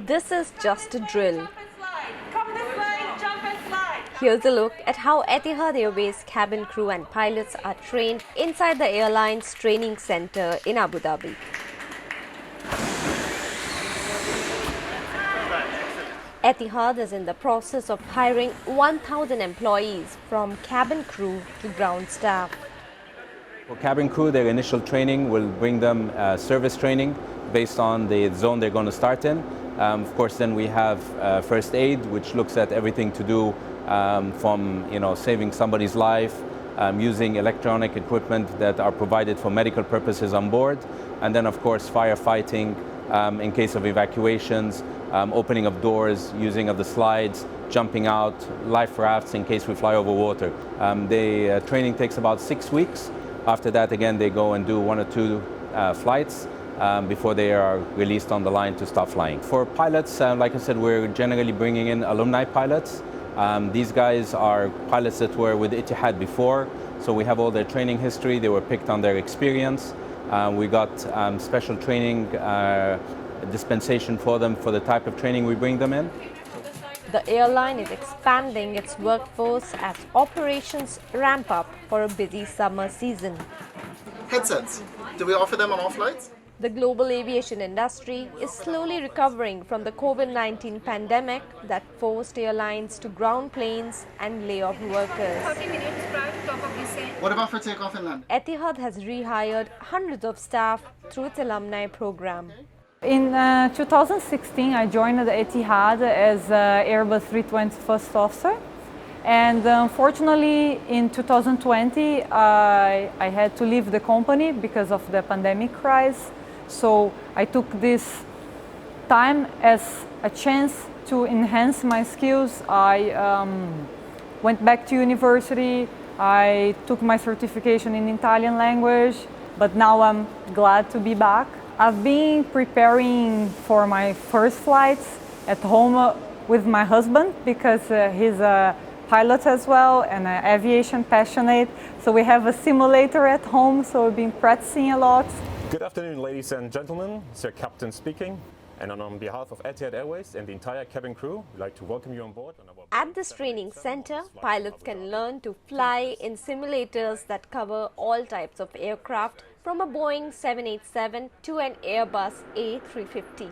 This is just a drill. Come this way, jump and slide. Here's a look at how Etihad-Airways cabin crew and pilots are trained inside the airline's training center in Abu Dhabi. Etihad is in the process of hiring 1,000 employees from cabin crew to ground staff. For cabin crew, their initial training will bring them service training based on the zone they're going to start in. Of course, then we have first aid, which looks at everything to do from saving somebody's life, using electronic equipment that are provided for medical purposes on board, and then of course firefighting in case of evacuations, opening of doors, using of the slides, jumping out, life rafts in case we fly over water. The training takes about 6 weeks. After that, again, they go and do 1 or 2 flights before they are released on the line to start flying. For pilots, like I said, we're generally bringing in alumni pilots. These guys are pilots that were with Etihad before, so we have all their training history. They were picked on their experience. We got special training dispensation for them for the type of training we bring them in. The airline is expanding its workforce as operations ramp up for a busy summer season. Headsets. Do we offer them on all flights? The global aviation industry is slowly recovering from the COVID-19 pandemic that forced airlines to ground planes and lay off workers. 30 minutes prior to top of descent. What about for takeoff and landing? Etihad has rehired hundreds of staff through its alumni program. In 2016, I joined the Etihad as Airbus 320 first officer. And unfortunately, in 2020, I had to leave the company because of the pandemic crisis. So I took this time as a chance to enhance my skills. I went back to university. I took my certification in Italian language, but now I'm glad to be back. I've been preparing for my first flights at home with my husband because he's a pilot as well and an aviation passionate. So we have a simulator at home, so we've been practicing a lot. Good afternoon, ladies and gentlemen. Sir Captain speaking. And on behalf of Etihad-Airways and the entire cabin crew, we'd like to welcome you on board. At this training center, pilots can learn to fly in simulators that cover all types of aircraft, from a Boeing 787 to an Airbus A350.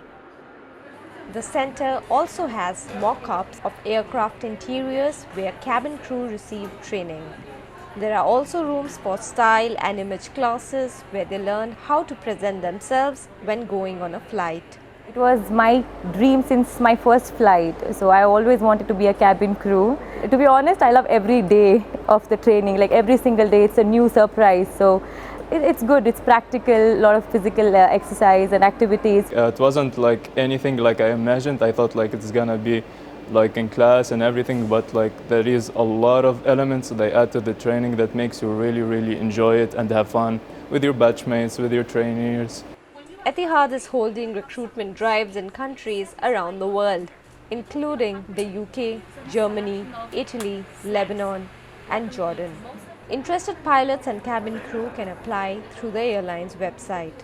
The center also has mock-ups of aircraft interiors where cabin crew receive training. There are also rooms for style and image classes where they learn how to present themselves when going on a flight. It was my dream since my first flight, so I always wanted to be a cabin crew. To be honest, I love every day of the training, like every single day it's a new surprise. So it's good, it's practical, a lot of physical exercise and activities. It wasn't like anything like I imagined. I thought like it's gonna be like in class and everything, but like there is a lot of elements they add to the training that makes you really enjoy it and have fun with your batchmates, with your trainees. Etihad is holding recruitment drives in countries around the world, including the UK, Germany, Italy, Lebanon, and Jordan. Interested pilots and cabin crew can apply through the airline's website.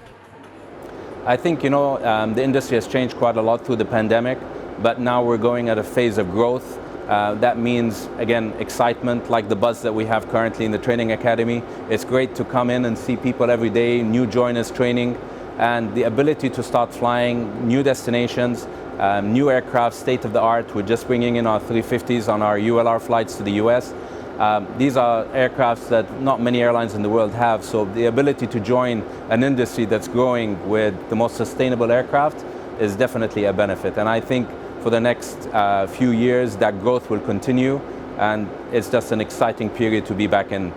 I think, the industry has changed quite a lot through the pandemic, but now we're going at a phase of growth. That means, again, excitement, like the buzz that we have currently in the training academy. It's great to come in and see people every day, new joiners training, and the ability to start flying new destinations, new aircraft, state of the art. We're just bringing in our 350s on our ULR flights to the US. These are aircrafts that not many airlines in the world have, so the ability to join an industry that's growing with the most sustainable aircraft is definitely a benefit. And I think for the next few years that growth will continue, and it's just an exciting period to be back in.